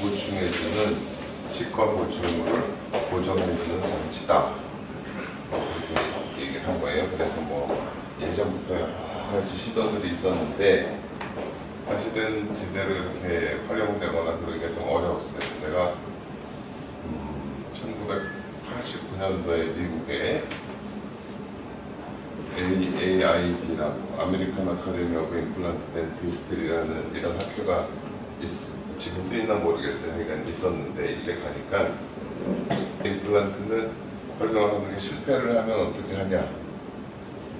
보충해주는 치과 보충물을 보정해주는 장치다. 그렇게 얘기를 한 거예요. 그래서 뭐 예전부터 여러 가지 시도들이 있었는데 사실은 제대로 이렇게 활용되거나 그러기가 좀 어려웠어요. 내가 1989년도에 미국에 AAID라고 아메리칸 아카데미 오브 임플란트 덴티스트리라는 이런 학교가 지금도 있나 모르겠어요. 그러니까 있었는데 이때 가니까 임플란트는 활용하는 게 실패를 하면 어떻게 하냐.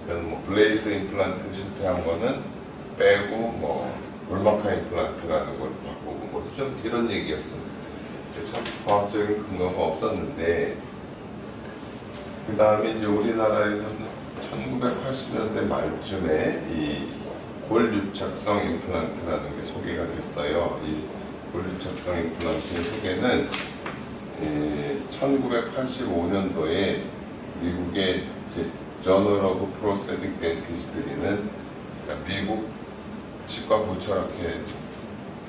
그러니까 뭐 블레이드 임플란트 실패한 거는 빼고 뭐 볼마카 임플란트라는 걸 바꾸고 뭐 좀 이런 얘기였어요. 참 과학적인 근거가 없었는데 그 다음에 이제 우리나라에서는 1980년대 말쯤에 이 골유착성 임플란트라는 게 소개가 됐어요. 이 골유착성 임플란트의 소개는 1985년도에 미국의 저널 오브 프로스테틱 덴티스트리는 미국 치과 보철학회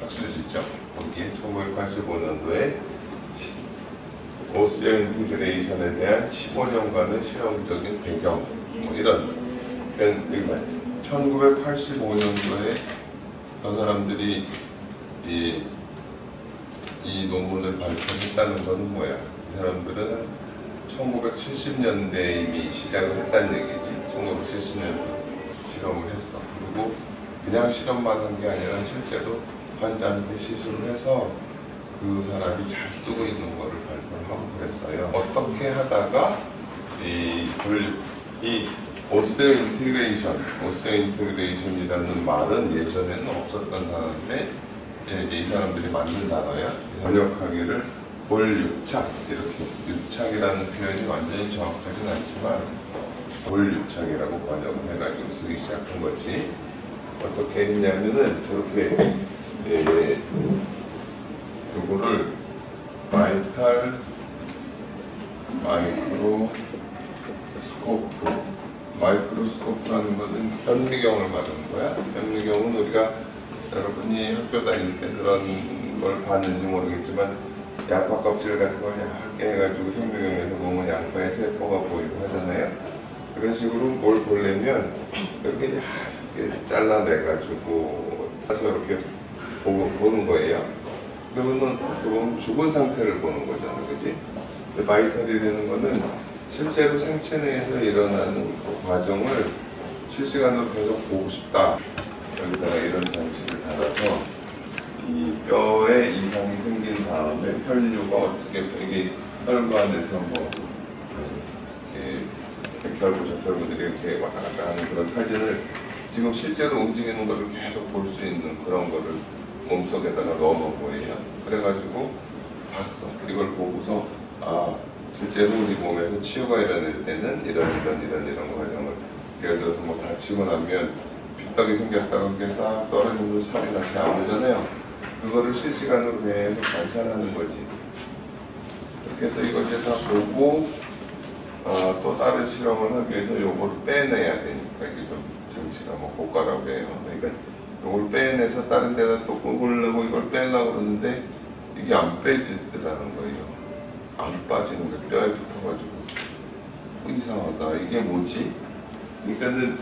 학술지죠. 거기에 1985년도에 오스티오 인티그레이션에 대한 15년간의 실험적인 배경 뭐 이런 1985년도에 저 사람들이 이 논문을 발표했다는 건 뭐야? 이 사람들은 1970년대에 이미 시작을 했다는 얘기지. 1970년대 실험을 했어. 그리고 그냥 실험만 한 게 아니라 실제로 환자한테 시술을 해서 그 사람이 잘 쓰고 있는 거를 발표를 하고 그랬어요. 어떻게 하다가 이 오스테오 인티그레이션이라는 말은 예전에는 없었던 단어인데 이제 이 사람들이 만든 단어야. 번역하기를 볼유착 이렇게 유착이라는 표현이 완전히 정확하진 않지만 볼유착이라고 번역을 해가지고 쓰기 시작한 거지. 어떻게 했냐면은 저렇게 요거를 마이크로스코프라는 것은 현미경을 말하는 거야. 현미경은 우리가 여러분이 학교 다닐 때 그런 걸 봤는지 모르겠지만 양파 껍질 같은 걸 얇게 해가지고 현미경에서 보면 양파의 세포가 보이고 하잖아요. 그런 식으로 뭘 보려면 이렇게 얇게 잘라내가지고 해서 이렇게 보는 거예요. 그러면은 어떻게 보면 죽은 상태를 보는 거잖아, 그지? 근데 바이탈이라는 거는 실제로 생체 내에서 일어나는 그 과정을 실시간으로 계속 보고 싶다. 여기다가 이런 장치를 달아서 이 뼈에 이상이 생긴 다음에 혈류가 어떻게 이게 혈관 안에서 뭐 백혈구, 적혈구들이 이렇게 왔다 갔다 하는 그런 사진을 지금 실제로 움직이는 거를 계속 볼 수 있는 그런 거를 몸속에다가 넣어놓은 거예요. 그래가지고 봤어. 이걸 보고서 실제로 우리 몸에서 치유가 일어날 때는 이런 과정을 예를 들어서 뭐 다치고 나면 핏떡이 생겼다가 그게 싹 떨어지면서 살이 다시 안 오잖아요. 그거를 실시간으로 계속 관찰하는 거지. 그렇게 해서 이걸 이제 다 보고 또 다른 실험을 하기 위해서 요거를 빼내야 되니까 이게 좀 장치가 뭐 고가라고 해요. 그러니까 이걸 빼내서 다른 데다 또 꽂으려고 이걸 빼려고 그러는데 이게 안 빼지더라는 거예요. 안 빠지는 거예요. 뼈에 붙어가지고 이상하다. 이게 뭐지? 그러니까는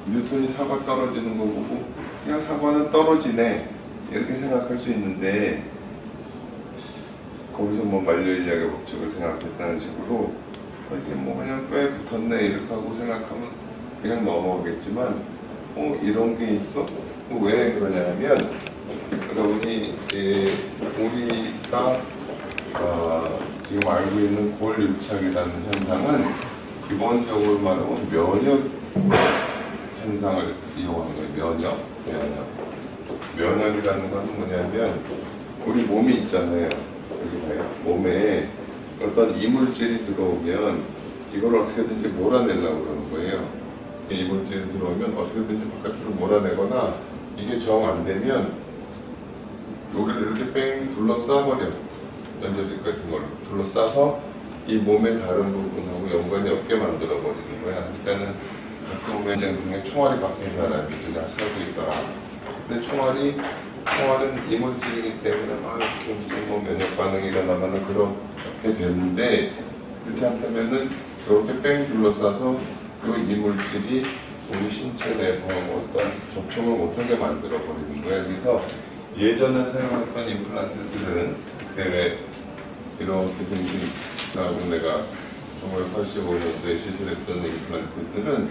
뉴턴이 사과 떨어지는 거 보고 그냥 사과는 떨어지네 이렇게 생각할 수 있는데 거기서 뭐 만료인력의 법칙을 생각했다는 식으로 이게 뭐 그냥 뼈에 붙었네 이렇게 하고 생각하면 그냥 넘어가겠지만 이런 게 있어? 왜 그러냐면 여러분이 우리가 지금 알고 있는 골유착이라는 현상은 기본적으로 말하면 면역 현상을 이용하는 거예요. 면역이라는 건 뭐냐면 우리 몸이 있잖아요. 여기 봐요. 몸에 어떤 이물질이 들어오면 이걸 어떻게든지 몰아내려고 그러는 거예요. 이물질이 들어오면 어떻게든지 바깥으로 몰아내거나 이게 정 안 되면 여기를 이렇게 뺑 둘러싸버려. 연료질 같은 걸로 둘러싸서 이 몸의 다른 부분하고 연관이 없게 만들어버리는 거야. 그러니까는 가끔 매장 중에 총알이 박힌 사람이 그냥 살고 있더라. 근데 총알이 총알은 이물질이기 때문에 막 이렇게 무슨 뭐 면역 반응이 일어나거나 그렇게 되는데, 그렇지 않다면은 이렇게 뺑 둘러싸서 그 이물질이 우리 신체 내부하고 어떤 접촉을 못하게 만들어 버리는 거예요. 그래서 예전에 사용했던 임플란트들은 그때 왜 이렇게 생긴, 내가 1985년도에 시술했던 임플란트들은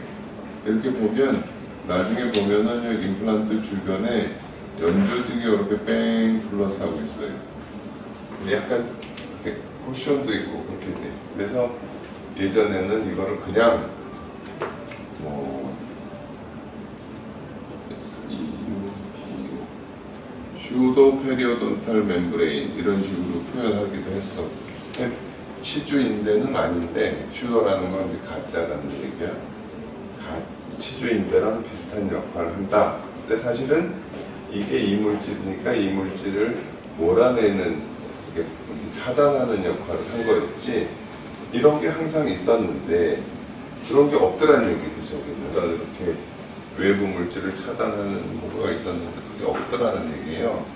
이렇게 보면, 나중에 보면은 이 임플란트 주변에 연조직이 이렇게 뺑 둘러싸고 있어요. 약간 이렇게 쿠션도 있고 그렇게 돼. 그래서 예전에는 이거를 그냥 슈도 페리오돈탈 멤브레인 이런 식으로 표현하기도 했어. 치주인대는 아닌데, 슈도라는 건 이제 가짜라는 얘기야. 치주인대랑 비슷한 역할을 한다. 근데 사실은 이게 이물질이니까 이물질을 몰아내는, 차단하는 역할을 한 거였지. 이런 게 항상 있었는데 그런 게 없더라는 얘기죠. 이렇게 외부 물질을 차단하는 뭐가 있었는데 그게 없더라는 얘기예요.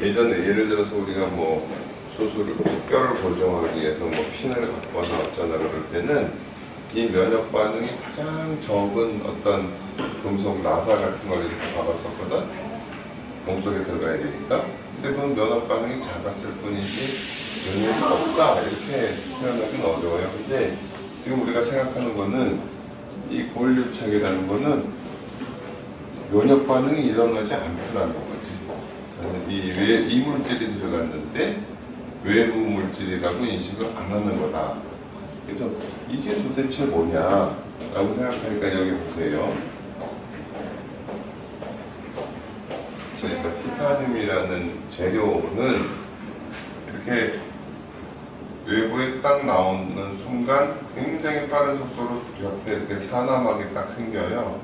예전에 예를 들어서 우리가 뭐 수술을, 뼈를 고정하기 위해서 뭐 핀을 갖고 와서 어쩌나 그럴 때는 이 면역 반응이 가장 적은 어떤 금속 나사 같은 걸 이렇게 박았었거든. 몸속에 들어가야 되니까. 근데 그건 면역 반응이 작았을 뿐이지 면역이 없다 이렇게 표현하기는 어려워요. 근데 지금 우리가 생각하는 거는 이 골유착이라는 거는 면역 반응이 일어나지 않더라는 거지. 이 물질이 들어갔는데 외부 물질이라고 인식을 안 하는 거다. 그래서 이게 도대체 뭐냐라고 생각하니까 여기 보세요. 그러니까 티타늄이라는 재료는 이렇게 외부에 딱 나오는 순간 굉장히 빠른 속도로 곁에 이렇게 산화막이 딱 생겨요.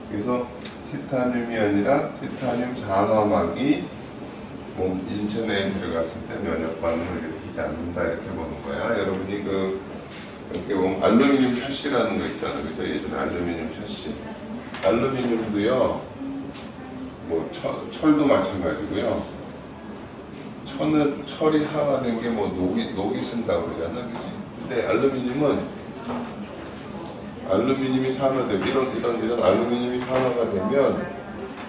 그래서 티타늄이 아니라 티타늄 산화막이 몸 인체 내에 들어갔을 때 면역 반응을 일으키지 않는다 이렇게 보는 거야. 여러분이 이렇게 보면 알루미늄 샤시라는 거 있잖아요. 그죠? 예전에 알루미늄 샤시. 알루미늄도요. 뭐 철도 마찬가지고요. 철이 산화된 게 뭐 녹이 쓴다고 그러잖아, 그지? 근데 알루미늄이 산화되고 이런 알루미늄이 산화가 되면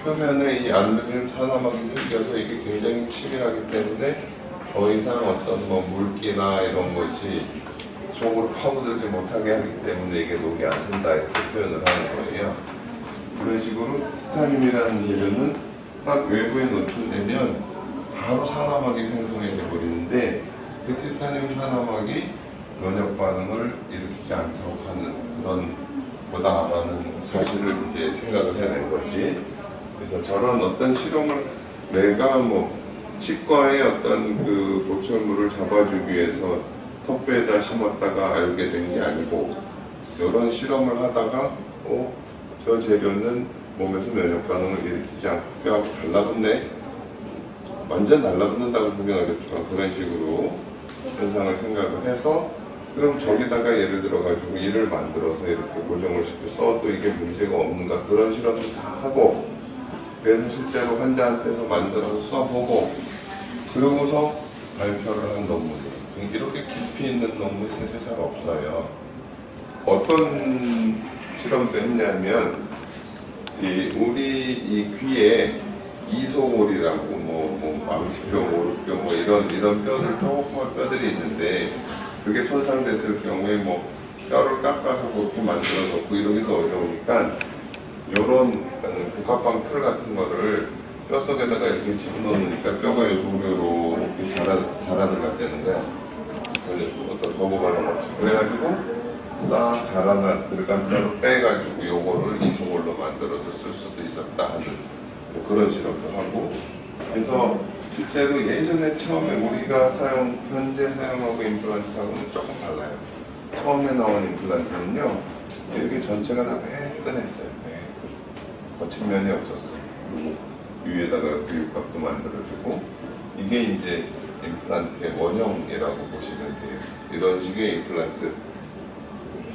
표면에 이 알루미늄 산화막이 생겨서 이게 굉장히 치밀하기 때문에 더 이상 어떤 뭐 물기나 이런 것이 속으로 파고들지 못하게 하기 때문에 이게 녹이 안 쓴다 이렇게 표현을 하는 거예요. 그런 식으로 티타늄이라는 재료는 딱 외부에 노출되면 바로 산화막이 생성해 버리는데 그 티타늄 산화막이 면역 반응을 일으키지 않도록 하는 그런 거다라는 사실을 이제 생각을 해낸 거지. 그래서 저런 어떤 실험을 내가 뭐 치과의 어떤 그 보철물을 잡아주기 위해서 턱뼈에다 심었다가 알게 된 게 아니고 이런 실험을 하다가 저 재료는 몸에서 면역 반응을 일으키지 않고 뼈하고 달라붙네. 완전 달라붙는다고 보긴 어렵지만 그런 식으로 현상을 생각을 해서 그럼 저기다가 예를 들어가지고 이를 만들어서 이렇게 고정을 시켜서 또 이게 문제가 없는가 그런 실험도 다 하고 그래서 실제로 환자한테서 만들어서 써보고 그러고서 발표를 한 논문이에요. 이렇게 깊이 있는 논문이 사실 잘 없어요. 어떤 실험도 했냐면 우리 이 귀에 이소골이라고 뭐 망치뼈, 오른뼈 뭐 이런 뼈들 조그만 뼈들이 있는데 그게 손상됐을 경우에 뭐 뼈를 깎아서 그렇게 만들어 놓고 이러기도 어려우니까 요런 복합방 틀 같은 거를 뼈 속에다가 이렇게 집어넣으니까 뼈가 요소로 이렇게 자라들어가는 거야. 어떤 거부반응 없이. 그래가지고 싹 자라들어간 뼈를 빼가지고 요거를 이소골로 만들어서 쓸 수도 있었다 하는 뭐 그런 실험도 하고. 그래서 실제로 예전에 처음에 우리가 현재 사용하고 임플란트하고는 조금 달라요. 처음에 나온 임플란트는요, 이렇게 전체가 다 매끈했어요. 거친 면이 없었어요. 그리고 위에다가 교육각도 만들어주고, 이게 이제 임플란트의 원형이라고 보시면 돼요. 이런 식의 임플란트,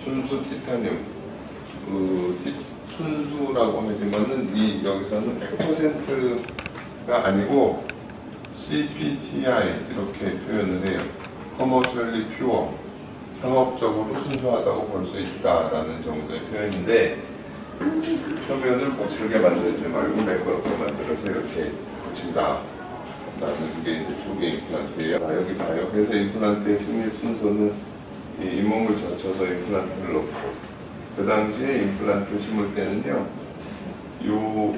순수 티타늄, 순수라고 하지만은 이 여기서는 100%가 아니고 CPTI 이렇게 표현을 해요. Commercially Pure, 상업적으로 순수하다고 볼 수 있다라는 정도의 표현인데, 표면을 거칠게 만들지 말고 매끄럽게 만들어서 이렇게 붙인다 라는 게 이제 조개 임플란트예요. 여기 봐요. 그래서 임플란트의 심리 순서는 이 잇몸을 젖혀서 임플란트를 넣고, 그 당시에 임플란트 심을 때는요, 요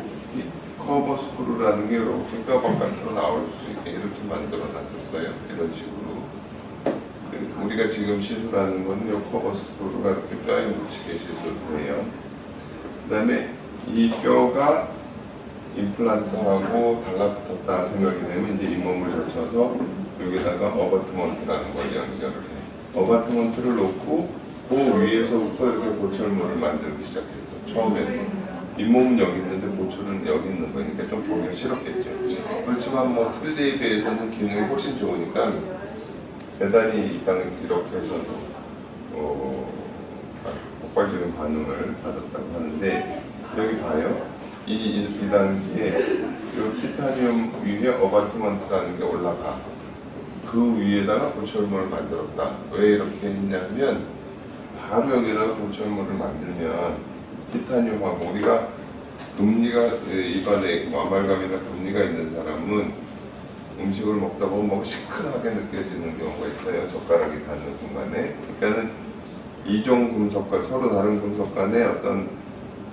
커버 스크루라는 게 이렇게 뼈 바깥으로 나올 수 있게 이렇게 만들어 놨었어요. 이런 식으로. 우리가 지금 시술하는 거는 요 커버 스크루가 이렇게 뼈에 묻히게 시술을 해요. 그 다음에 이 뼈가 임플란트하고 달라붙었다 생각이 되면 이제 잇몸을 젖혀서 여기다가 어바트먼트라는 걸 연결을 해요. 어바트먼트를 놓고 그 위에서부터 이렇게 보철물을 만들기 시작했어. 처음에는. 잇몸은 여기 있는데 보철은 여기 있는 거니까 좀 보기가 싫었겠죠. 그렇지만 뭐 틀니에 비해서는 기능이 훨씬 좋으니까 대단히 이 땅에 이렇게 해서도 폭발적인 반응을 받았다고 하는데, 여기 봐요. 이 당시에 이 티타늄 위에 어바트먼트라는 게 올라가. 그 위에다가 보철물을 만들었다. 왜 이렇게 했냐면, 바로 여기다가 보철물을 만들면 티타늄하고, 우리가 금니가 입안에 아말감이나 금니가 있는 사람은 음식을 먹다 보면 뭔가 시큰하게 느껴지는 경우가 있어요. 젓가락이 닿는 순간에. 그러니까는 이종 금속과 서로 다른 금속 간에 어떤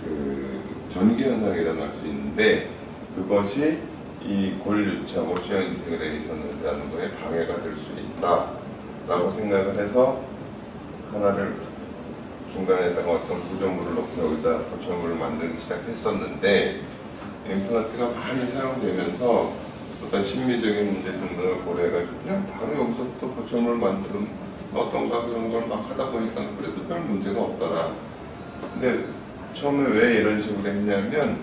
그 전기 현상이 일어날 수 있는데, 그것이 이 골유착, 오션 인테그레이션이라는 거에 방해가 될 수 있다라고 생각을 해서 하나를 중간에다가 어떤 구조물을 넣고 여기다 보철물을 만들기 시작했었는데, 임플란트가 많이 사용되면서 어떤 심리적인 문제 등등을 고려해가지고 그냥 바로 여기서부터 보철물을 만드는 어떤가 그런 걸 막 하다 보니까 그래도 별 문제가 없더라. 근데 처음에 왜 이런 식으로 했냐면,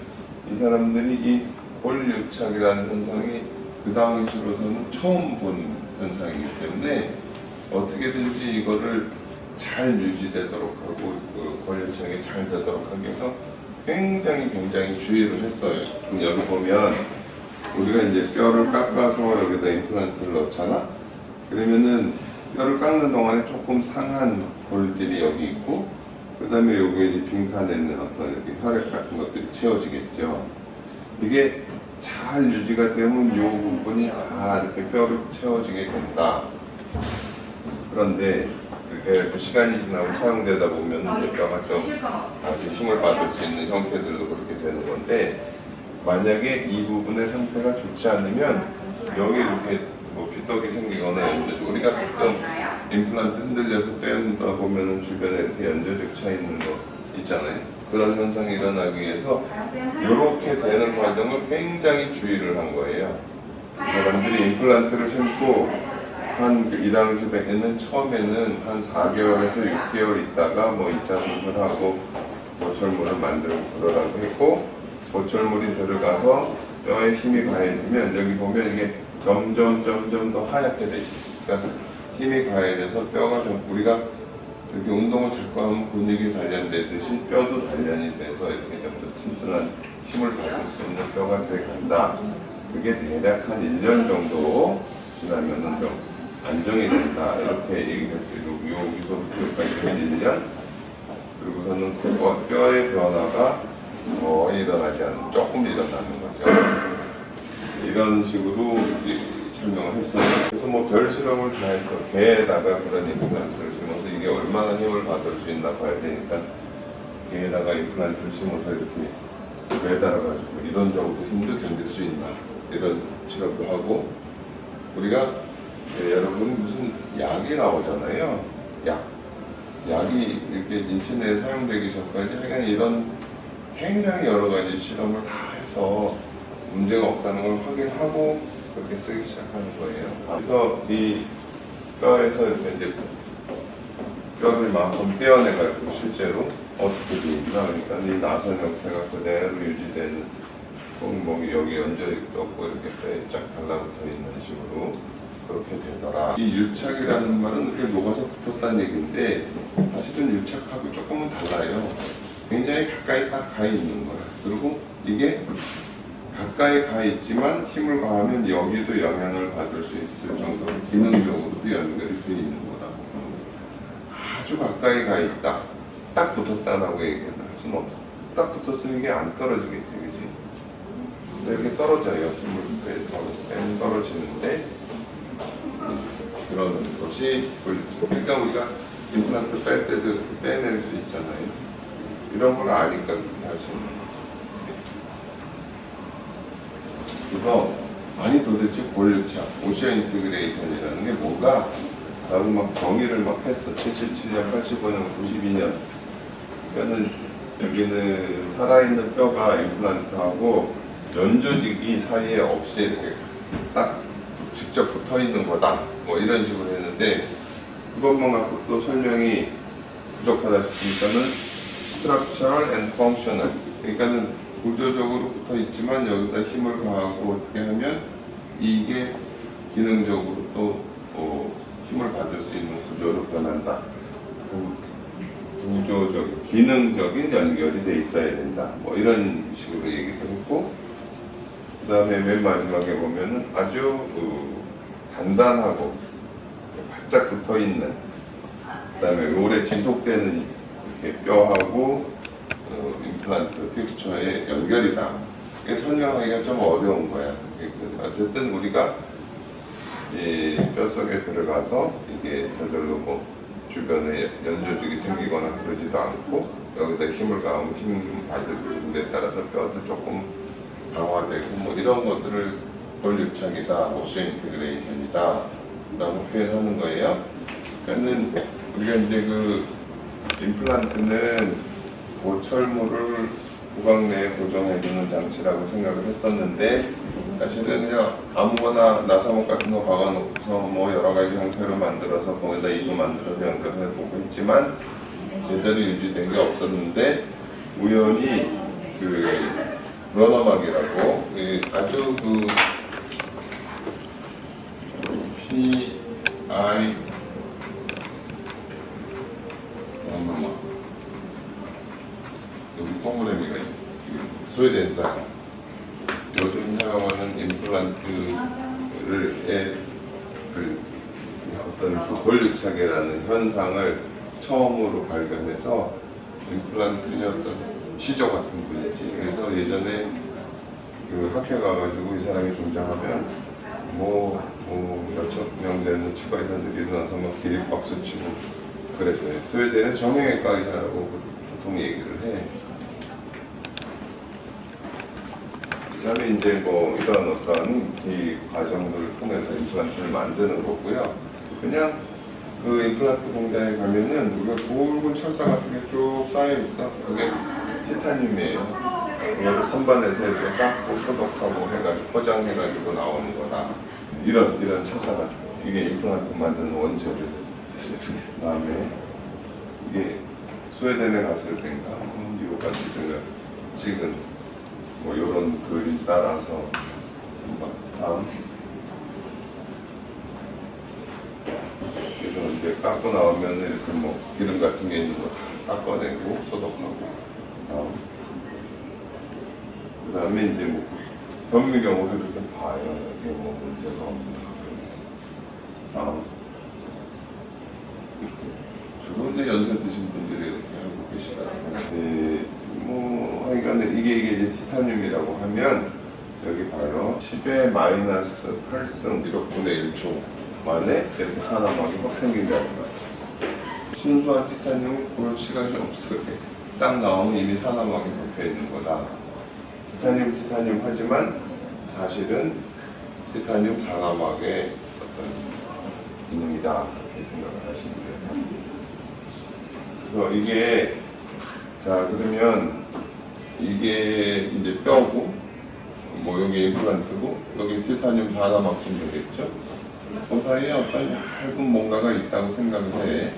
이 사람들이 이 골유착이라는 현상이 그 당시로서는 처음 본 현상이기 때문에 어떻게든지 이거를 잘 유지되도록 하고 그 골유착이 잘 되도록 하기 위해서 굉장히 주의를 했어요. 그럼 여기 보면 우리가 이제 뼈를 깎아서 여기다 임플란트를 넣잖아. 그러면은 뼈를 깎는 동안에 조금 상한 골들이 여기 있고, 그 다음에 여기에 이제 빈칸에 있는 어떤 이렇게 혈액 같은 것들이 채워지겠죠. 이게 잘 유지가 되면 이 부분이 다 이렇게 뼈로 채워지게 된다. 그런데 이렇게 시간이 지나고 사용되다 보면 뼈가 좀 다시 힘을 받을 수 있는 형태들도 그렇게 되는 건데, 만약에 이 부분의 상태가 좋지 않으면 여기 이렇게 뭐 피떡이 생기거나 우리가 가끔 임플란트 흔들려서 떼어낸다 보면은 주변에 이렇게 연조직 차 있는 거 있잖아요. 그런 현상이 일어나기 위해서 이렇게 되는 과정을 굉장히 주의를 한 거예요. 사람들이 임플란트를 심고 이 당시에는 처음에는 한 4개월에서 6개월 있다가 뭐 2차 수술하고 보철물을 만들고 그러라고 했고, 보철물이 들어가서 뼈에 힘이 가해지면 여기 보면 이게 점점 더 하얗게 되죠. 그러니까 힘이 가해져서 뼈가 좀, 우리가 이렇게 운동을 자꾸 하면 근육이 단련되듯이 뼈도 단련이 돼서 이렇게 좀 더 튼튼한 힘을 받을 수 있는 뼈가 돼 간다. 그게 대략 한 1년 정도 지나면은 좀 안정이 된다. 이렇게 얘기했어요. 여기서부터 여기까지 1년. 그리고서는 그 뼈의 변화가 거의 일어나지 않는, 조금 일어나는 거죠. 이런 식으로 설명을 했어요. 그래서 뭐 별 실험을 다 해서 개에다가 그런 임플란트를 심어서 이게 얼마나 힘을 받을 수 있나 봐야 되니까 개에다가 임플란트를 심어서 이렇게 매달아가지고 이런 정도 힘도 견딜 수 있나, 이런 실험도 하고, 우리가 여러분 무슨 약이 나오잖아요. 약이 이렇게 인체 내에 사용되기 전까지 하여간 이런 굉장히 여러 가지 실험을 다 해서 문제가 없다는 걸 확인하고 그렇게 쓰기 시작하는 거예요. 그래서 이 뼈에서 이제 뼈를 만큼 떼어내가지고 실제로 어떻게 되는가, 그러니까 이 나선 형태가 그대로 유지되는, 뭐 여기 연조직도 없고 이렇게 뼈에 쫙 달라붙어 있는 식으로 그렇게 되더라. 이 유착이라는 말은 이렇게 녹아서 붙었다는 얘기인데, 사실은 유착하고 조금은 달라요. 굉장히 가까이 딱 가 있는 거야. 그리고 이게 가까이 가 있지만 힘을 가하면 여기도 영향을 받을 수 있을 정도로 기능적으로도 연결이 되어 있는 거라고. 아주 가까이 가 있다. 딱 붙었다라고 얘기할 수는 없어. 딱 붙었으면 이게 안 떨어지겠지, 그지? 이렇게 떨어져요. 힘을 빼면 떨어지는데, 그런 것이 보여주죠. 그러니까 우리가 임플란트 뺄 때도 이렇게 빼낼 수 있잖아요. 이런 걸 아니까 그렇게 할 수 있는 거죠. 그래서 아니 도대체 골격차, 오시아 인티그레이션이라는 게 뭐가? 라고 막 정의를 막 했어. 77년, 85년, 92년. 그러니까는 여기는 살아있는 뼈가 임플란트하고 연조직이 사이에 없이 이렇게 딱 직접 붙어 있는 거다. 뭐 이런 식으로 했는데 그것만 갖고 또 설명이 부족하다 싶으니까는 structural and functional. 그러니까는 구조적으로 붙어 있지만 여기다 힘을 가하고 어떻게 하면 이게 기능적으로 또 힘을 받을 수 있는 구조로 변한다. 구조적인, 기능적인 연결이 돼 있어야 된다. 뭐 이런 식으로 얘기도 했고, 그 다음에 맨 마지막에 보면은 아주 단단하고 바짝 붙어 있는, 그 다음에 오래 지속되는 이렇게 뼈하고 임플란트 픽처의 연결이다. 이게 설명하기가 좀 어려운 거야. 어쨌든 우리가 이 뼛속에 들어가서 이게 저절로 뭐 주변에 연조직이 생기거나 그러지도 않고 여기다 힘을 가하면 힘 받는 데 따라서 뼈도 조금 강화되고 뭐 이런 것들을 골육착이다, 오시아 인티그레이션이다 라고 표현하는 거예요. 그러니까 우리가 이제 그 임플란트는 고철물을 구강 내에 고정해주는 장치라고 생각을 했었는데 사실은 그냥 아무거나 나사목 같은 거 박아놓고서 뭐 여러 가지 형태로 만들어서 거기다 이도 만들어서 연결해보고 했지만 제대로 유지된 게 없었는데 우연히 그 러너막이라고 아주 그 PI 여기 동그라미가 스웨덴 사람 요즘 사용하는 임플란트를 어떤 그 골육착이라는 현상을 처음으로 발견해서 임플란트의 어떤 시조 같은 분이지. 그래서 예전에 그 학회 가가지고 이 사람이 등장하면 몇천 명 되는 치과 의사들이 일어나서 막 기립박수 치고 그랬어요. 스웨덴의 정형외과 의사라고 보통 얘기를 해. 그 다음에 이제 뭐 이런 어떤 이 과정들을 통해서 임플란트를 만드는 거고요. 그냥 그 임플란트 공장에 가면은 우리가 굵은 철사 같은 게 쭉 쌓여 있어. 그게 티타늄이에요. 그거를 선반에서 이렇게 깎고 소독하고 해가지고 포장해가지고 나오는 거다. 이런 철사 같은 거. 이게 임플란트 만드는 원재료. 그 다음에 이게 스웨덴에 갔을 때인가, 미국 갔을 때인가 지금 뭐 이런 그림 따라서 다음 그래서 이제 깎고 나오면 이렇게 뭐 기름 같은 게 있는 거 닦아내고 소독하고 그 다음에 이제 뭐 현미경으로 이렇게 봐요. 이게 뭐 문제가 없나 다음 주로 이제 연세 드신 분들이 이렇게 하고 계시더라고요. 뭐 하여간 이게 이제 티타늄이라고 하면 여기 봐요. 10의 마이너스 8승 1억분의 1초 만에 이렇게 산화막이 확 생긴다는 거예요. 순수한 티타늄을 볼 시간이 없어요. 딱 나오면 이미 산화막이 덮여 있는 거다. 티타늄 하지만 사실은 티타늄 산화막의 어떤 기능이다 이렇게 생각을 하시면 돼요. 그래서 이게 자 그러면 이게 이제 뼈고 뭐 여기 임플란트고 여기 티타늄 산화막쯤 되겠죠. 그 사이에 어떤 얇은 뭔가가 있다고 생각을 해.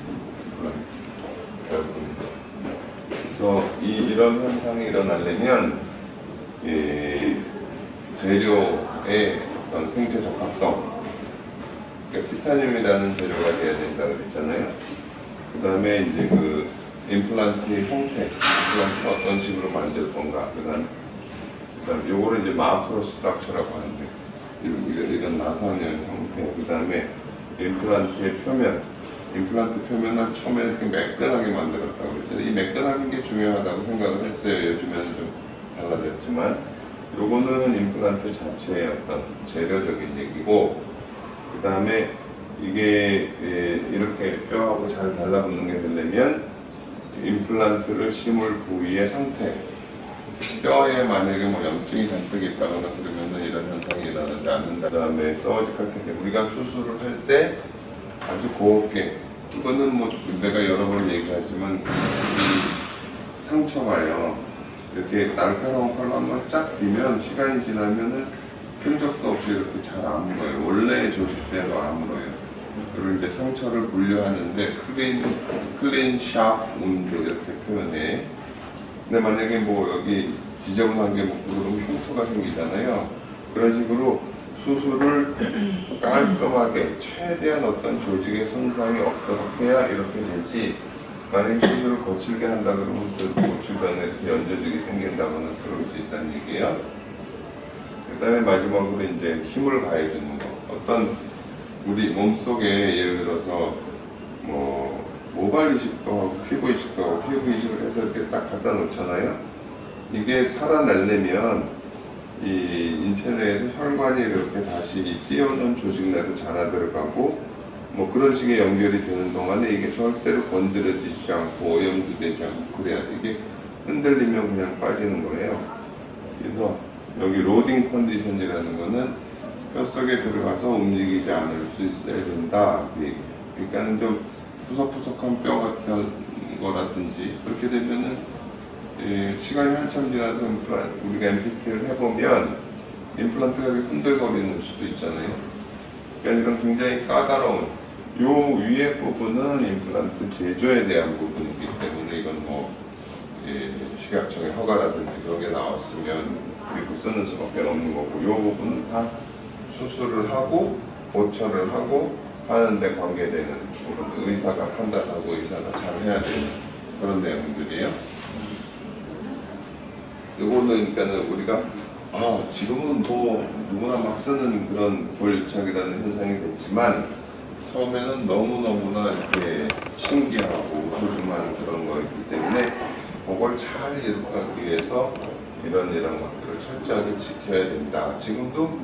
그래서 이런 현상이 일어나려면 이 재료의 어떤 생체 적합성, 그러니까 티타늄이라는 재료가 돼야 된다고 했잖아요. 그 다음에 이제 그 임플란트의 형태, 임플란트 어떤 식으로 만들 건가. 그다음 요거를 이제 마크로 스트럭처라고 하는데 이런 나사형 형태. 그다음에 임플란트의 표면. 임플란트 표면을 처음에 이렇게 매끈하게 만들었다고 그랬죠. 이 매끈한 게 중요하다고 생각을 했어요. 요즘에는 좀 달라졌지만 요거는 임플란트 자체의 어떤 재료적인 얘기고, 그 다음에 이게 이렇게 뼈하고 잘 달라붙는 게 되려면 임플란트를 심을 부위의 상태, 뼈에 만약에 뭐 염증이 잔뜩 있다거나 그러면은 이런 현상이 일어나지 않는다. 그 다음에 서지컬 테크닉, 우리가 수술을 할 때 아주 곱게, 이거는 뭐 내가 여러 번 얘기하지만 이 상처가요 이렇게 날카로운 칼로 한번 쫙 비면 시간이 지나면은 흔적도 없이 이렇게 잘 아물어요. 원래의 조직대로 아물어요. 그리고 이제 상처를 분류하는데 클린 샵 운드 이렇게 표현해. 근데 만약에 뭐 여기 지저분한 게 뭐 그러면 흉터가 생기잖아요. 그런 식으로 수술을 깔끔하게 최대한 어떤 조직의 손상이 없도록 해야 이렇게 되지, 만약에 수술을 거칠게 한다 그러면 뭐 주변에 이렇게 연조직이 생긴다거나 그럴 수 있다는 얘기예요. 그 다음에 마지막으로 이제 힘을 가해주는 거. 어떤 우리 몸속에 예를 들어서 뭐 모발 이식도 하고 피부 이식도 하고 피부 이식을 해서 이렇게 딱 갖다 놓잖아요. 이게 살아나려면 이 인체 내에서 혈관이 이렇게 다시 띄어놓은 조직 내로 자라 들어가고 뭐 그런 식의 연결이 되는 동안에 이게 절대로 건드려지지 않고 오염도 되지 않고 그래야 돼. 이게 흔들리면 그냥 빠지는 거예요. 그래서 여기 로딩 컨디션이라는 거는 뼛속에 들어가서 움직이지 않을 수 있어야 된다. 그러니까 좀 푸석푸석한 뼈 같은 거라든지 그렇게 되면은 시간이 한참 지나서 우리가 MPT를 해보면 임플란트가 흔들거리는 수도 있잖아요. 그러니까 이런 굉장히 까다로운 요 위에 부분은 임플란트 제조에 대한 부분이기 때문에 이건 뭐 식약청의 허가라든지 그런 게 나왔으면 그리고 쓰는 수밖에 없는 거고, 요 부분은 다 수술을 하고 보철을 하고 하는데 관계되는 부분, 의사가 판단하고 의사가 잘 해야 되는 그런 내용들이에요. 요거는 그러니까는 우리가 지금은 뭐 누구나 막 쓰는 그런 볼유착이라는 현상이 됐지만 처음에는 너무너무나 이렇게 신기하고 소중한 그런 거였기 때문에 그걸 잘 이룩하기 위해서 이런 것들을 철저하게 지켜야 된다. 지금도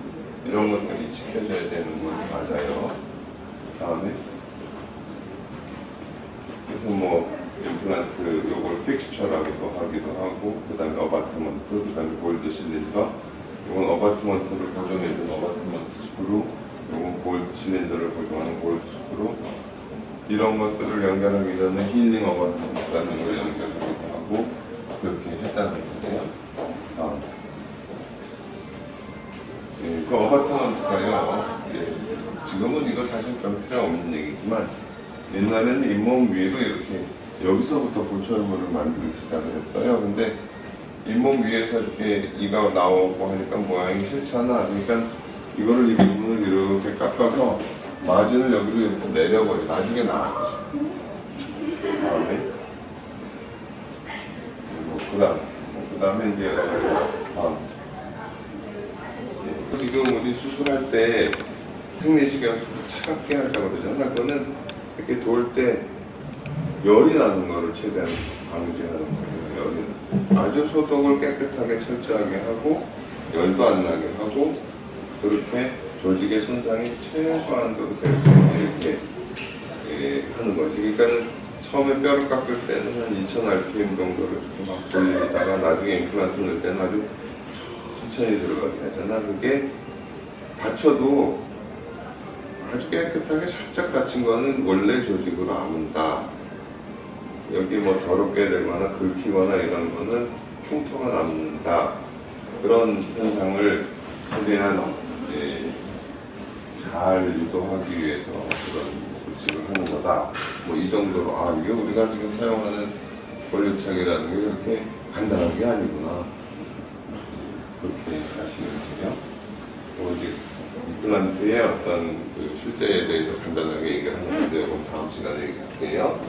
이런 것들이 지켜져야 되는 건 맞아요. 다음에 그래서 뭐 임플란트 요걸 픽스처라고도 하기도 하고, 그 다음에 어바트먼트, 그 다음에 골드 실린더, 이건 어바트먼트를 고정해준 어바트먼트 스크루, 이건 골드 실린더를 고정하는 골드 스크루, 이런 것들을 연결하기 전에 힐링 어바트먼트라는 걸 연결하기도 하고 그렇게 했다는 거예요. 그 어바트먼트가요, 지금은 이거 사실 별 필요 없는 얘기지만 옛날에는 잇몸 위로 이렇게 여기서부터 보철물을 만들기 시작을 했어요. 근데 잇몸 위에서 이렇게 이가 나오고 하니까 모양이 싫잖아. 그러니까 이거를 이 부분을 이렇게 깎아서 마진을 여기로 이렇게 내려버려. 나중에 나왔지. 다음에 그 다음에 이제 다음. 지금 우리 수술할 때 생리식을 차갑게 하려고 그러잖아. 그거는 이렇게 돌 때 열이 나는 거를 최대한 방지하는 거예요. 열이 아주 소독을 깨끗하게 철저하게 하고 열도 안 나게 하고 그렇게 조직의 손상이 최소한도로 될 수 있게 이렇게 하는 거지. 그러니까 처음에 뼈를 깎을 때는 한 2000rpm 정도를 이렇게 막 돌리다가 나중에 임플란트 넣을 때는 아주 천천히 들어가게 하잖아. 그게 다쳐도 아주 깨끗하게 살짝 다친 거는 원래 조직으로 아문다. 여기 뭐 더럽게 되거나 긁히거나 이런 거는 흉터가 남는다. 그런 현상을 최대한 잘 유도하기 위해서 그런 수술을 하는 거다. 뭐 이 정도로 이게 우리가 지금 사용하는 볼유착이라는 게 그렇게 간단한 게 아니구나. 그렇게 하시면 돼요. 이제 임플란트의 어떤 그 실제에 대해서 간단하게 얘기를 하는 건데 다음 시간에 얘기할게요.